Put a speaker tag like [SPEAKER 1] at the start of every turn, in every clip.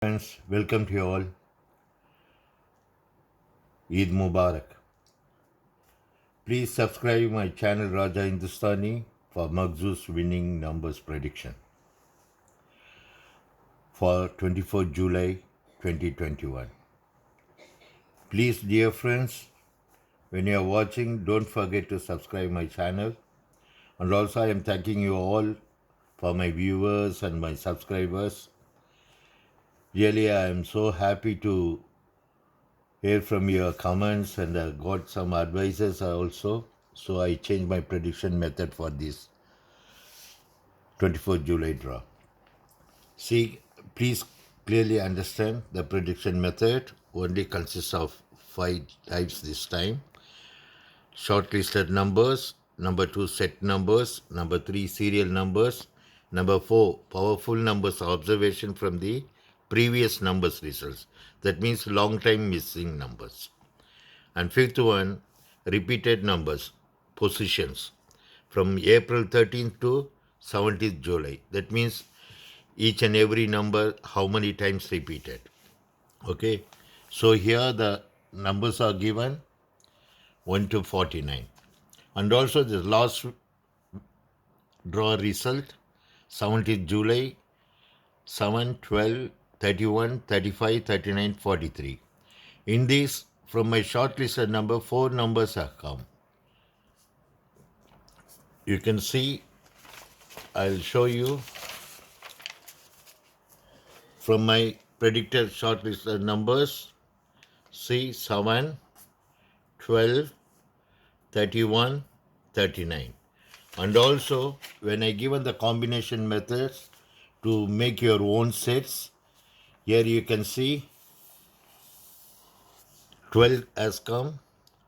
[SPEAKER 1] Friends, welcome to you all. Eid Mubarak. Please subscribe my channel Raja Hindustani for Magzoo's winning numbers prediction for 24 July 2021. Please, dear friends, when you are watching, don't forget to subscribe my channel. And also, I am thanking you all for my viewers and my subscribers. Really, I am so happy to hear from your comments and I got some advices also. So I changed my prediction method for this 24th July draw. See, please clearly understand the prediction method only consists of 5 types this time. Shortlisted numbers, number 2 set numbers, number 3 serial numbers, number 4 powerful numbers observation from the previous numbers results. That means long time missing numbers. And fifth one, repeated numbers, positions from April 13th to 17th July. That means each and every number, how many times repeated. Okay, so here the numbers are given 1 to 49. And also the last draw result 17th July 7, 12, 31, 35, 39, 43. In this, from my shortlisted number, 4 numbers have come. You can see, I'll show you from my predicted shortlisted numbers. See 7, 12, 31, 39. And also, when I given the combination methods to make your own sets, here you can see 12 has come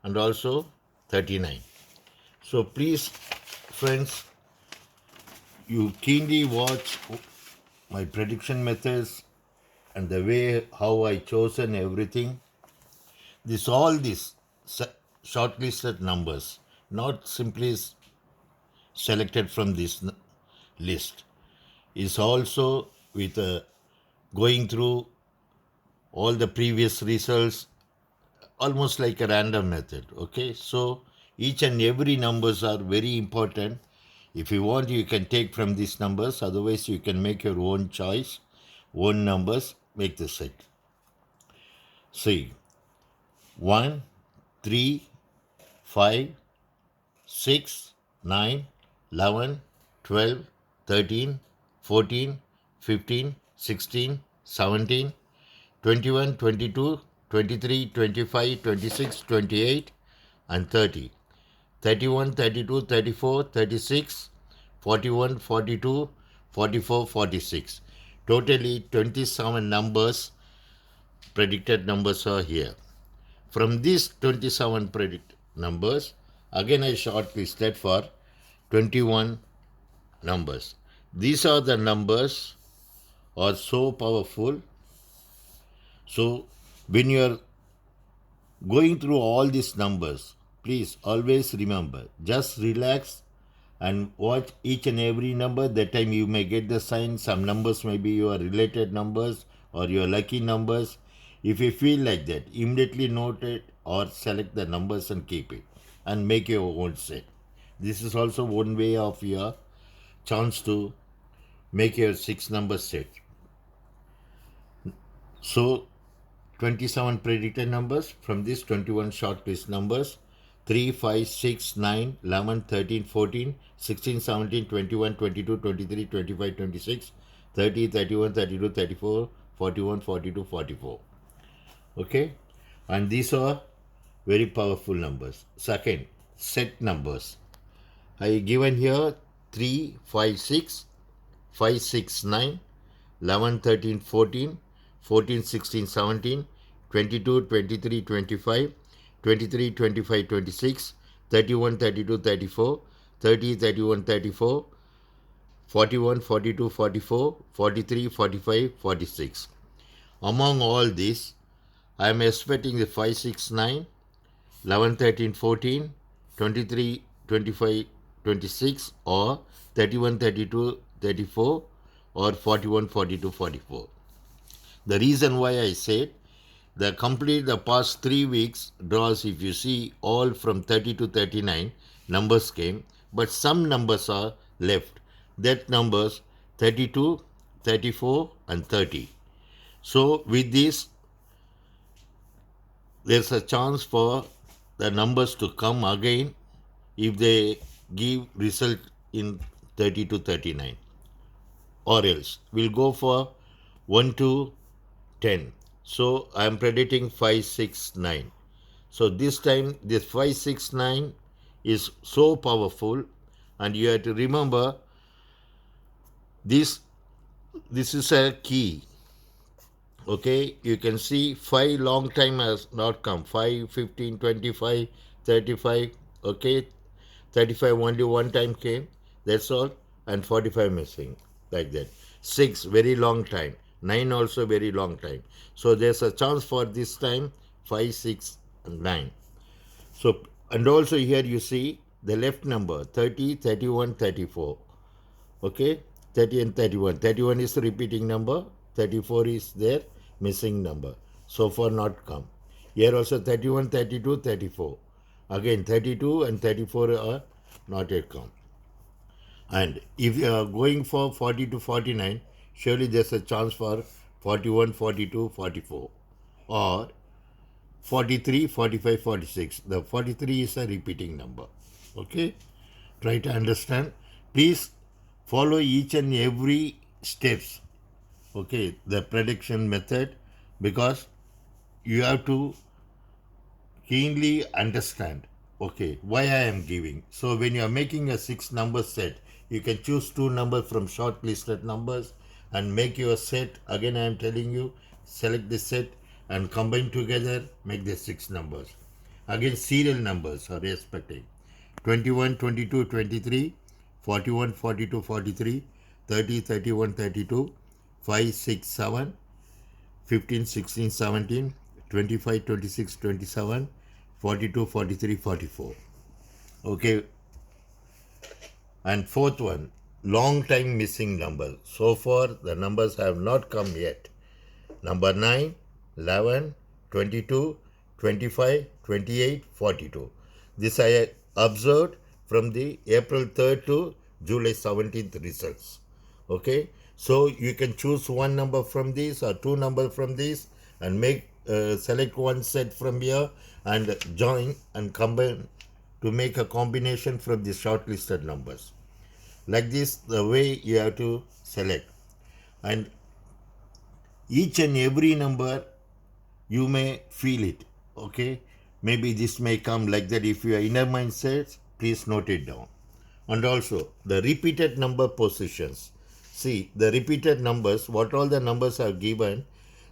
[SPEAKER 1] and also 39. So please, friends, you keenly watch my prediction methods and the way how I chosen everything. All these shortlisted numbers, not simply selected from this list, is also with going through all the previous results, almost like a random method. Okay, so each and every numbers are very important. If you want, you can take from these numbers. Otherwise, you can make your own choice, own numbers, make the set. See, 1, 3, 5, 6, 9, 11, 12, 13, 14, 15, 16, 17, 21, 22, 23, 25, 26, 28, and 30. 31, 32, 34, 36, 41, 42, 44, 46. Totally 27 numbers, predicted numbers are here. From these 27 predicted numbers, again I shortlisted for 21 numbers. These are the numbers are so powerful. So when you are going through all these numbers, please always remember, just relax and watch each and every number. That time you may get the sign. Some numbers may be your related numbers or your lucky numbers. If you feel like that, immediately note it or select the numbers and keep it and make your own set. This is also one way of your chance to make your 6 number set. So 27 predicted numbers. From this 21 shortlist numbers, 3, 5, 6, 9, 11, 13, 14, 16, 17, 21, 22, 23, 25, 26, 30, 31, 32, 34, 41, 42, 44. Okay, and these are very powerful numbers. Second, set numbers. I given here 3, 5, 6, 5, 6, 9, 11, 13, 14, 14, 16, 17, 22, 23, 25, 23, 25, 26, 31, 32, 34, 30, 31, 34, 41, 42, 44, 43, 45, 46. Among all these, I am expecting the 5, 6, 9, 11, 13, 14, 23, 25, 26 or 31, 32, 34 or 41, 42, 44. The reason why I said the past 3 weeks draws, if you see, all from 30 to 39 numbers came, but some numbers are left. That numbers 32, 34, and 30. So with this, there's a chance for the numbers to come again if they give result in 30 to 39, or else we'll go for 1 to 10. So I am predicting 5, 6, 9. So this time this 5, 6, 9 is so powerful, and you have to remember this this is a key. Okay, you can see 5 long time has not come. 5, 15, 25, 35. Okay, 35 only one time came, that's all, and 45 missing, like that. 6 very long time, 9 also very long time. So there's a chance for this time 5, 6, and 9. So, and also here you see the left number 30, 31, 34. Okay, 30 and 31. 31 is the repeating number, 34 is their missing number. So far not come. Here also 31, 32, 34. Again 32 and 34 are not yet come. And if you are going for 40 to 49, surely there's a chance for 41, 42, 44. Or 43, 45, 46. The 43 is a repeating number. Okay? Try to understand. Please follow each and every steps. Okay? The prediction method, because you have to keenly understand, okay, why I am giving. So when you are making a 6 number set, you can choose 2 numbers from shortlisted numbers and make your set. Again, I am telling you, select the set and combine together, make the 6 numbers. Again, serial numbers are respecting 21, 22, 23, 41, 42, 43, 30, 31, 32, 5, 6, 7, 15, 16, 17, 25, 26, 27, 42, 43, 44. Okay. And fourth one, long time missing number. So far, the numbers have not come yet. Number 9, 11, 22, 25, 28, 42. This I observed from the April 3rd to July 17th results. Okay. So you can choose one number from these or 2 numbers from these and make select one set from here and join and combine to make a combination from the shortlisted numbers. Like this, the way you have to select. And each and every number you may feel it. Okay, maybe this may come like that. If your inner mind says, please note it down. And also the repeated number positions. See the repeated numbers, what all the numbers are given.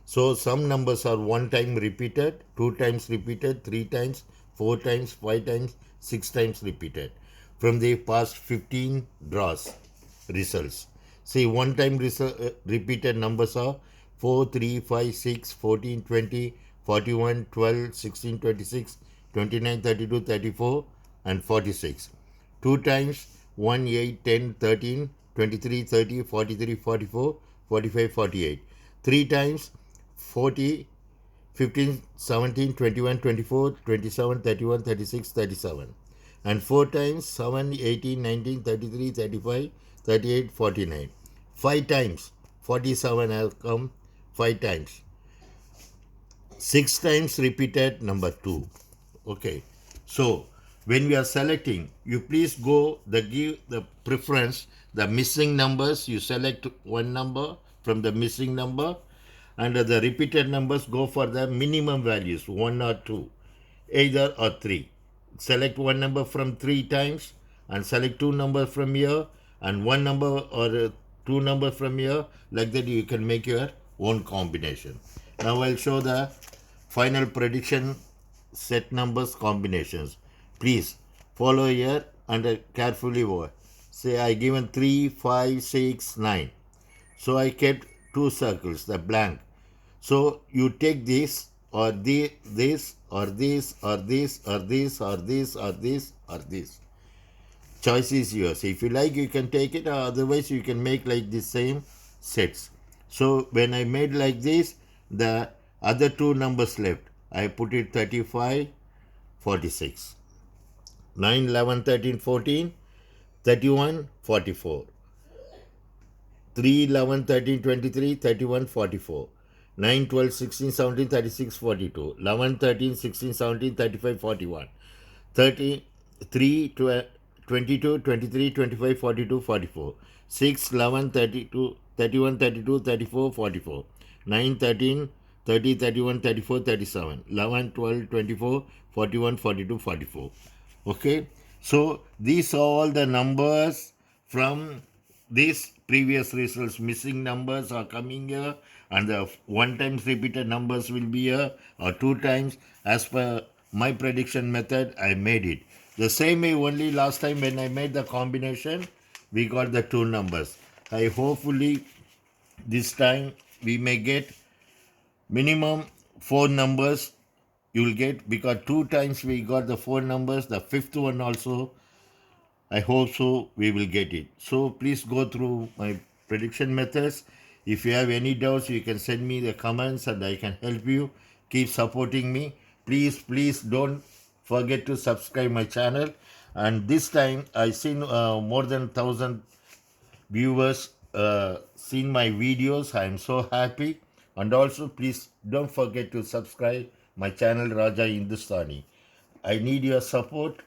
[SPEAKER 1] So some numbers are 1 time repeated, 2 times repeated, 3 times, 4 times, 5 times, 6 times repeated from the past 15 draws results. See 1 time repeated numbers are 4, 3, 5, 6, 14, 20, 41, 12, 16, 26, 29, 32, 34, and 46. 2 times 1, 8, 10, 13, 23, 30, 43, 44, 45, 48. 3 times 40, 15, 17, 21, 24, 27, 31, 36, 37. And 4 times 7, 18, 19, 33, 35, 38, 49. 5 times 47 has come 5 times. 6 times repeated number 2. Okay. So when we are selecting, you please give the preference, the missing numbers, you select one number from the missing number, and the repeated numbers go for the minimum values, 1 or 2, either or 3. Select one number from 3 times and select 2 numbers from here and 1 number or 2 numbers from here. Like that you can make your own combination. Now I'll show the final prediction set numbers combinations. Please follow here and carefully watch. Say I given 3, 5, 6, 9. So I kept 2 circles, the blank. So you take this or this or this or this or this or this or this or this. Choice is yours. If you like, you can take it, or otherwise you can make like the same sets. So when I made like this, the other two numbers left. I put it 35, 46. 9, 11, 13, 14, 31, 44. 3, 11, 13, 23, 31, 44. 9, 12, 16, 17, 36, 42. 11, 13, 16, 17, 35, 41. 33, 22, 23, 25, 42, 44. 6, 11, 32, 31, 32, 34, 44. 9, 13, 30, 31, 34, 37. 11, 12, 24, 41, 42, 44. Okay, so these are all the numbers from these previous results. Missing numbers are coming here, and the one times repeated numbers will be here, or two times. As per my prediction method, I made it the same way. Only last time when I made the combination, we got the two numbers. I hopefully this time we may get minimum four numbers. You will get, because two times we got the four numbers, the fifth one also I hope so we will get it. So please go through my prediction methods. If you have any doubts, you can send me the comments and I can help you. Keep supporting me. Please don't forget to subscribe my channel. And this time I seen more than 1,000 viewers seen my videos. I am so happy. And also please don't forget to subscribe my channel Raja Hindustani. I need your support.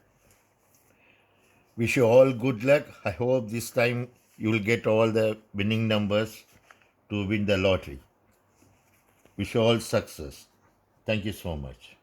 [SPEAKER 1] Wish you all good luck. I hope this time you will get all the winning numbers to win the lottery. Wish you all success. Thank you so much.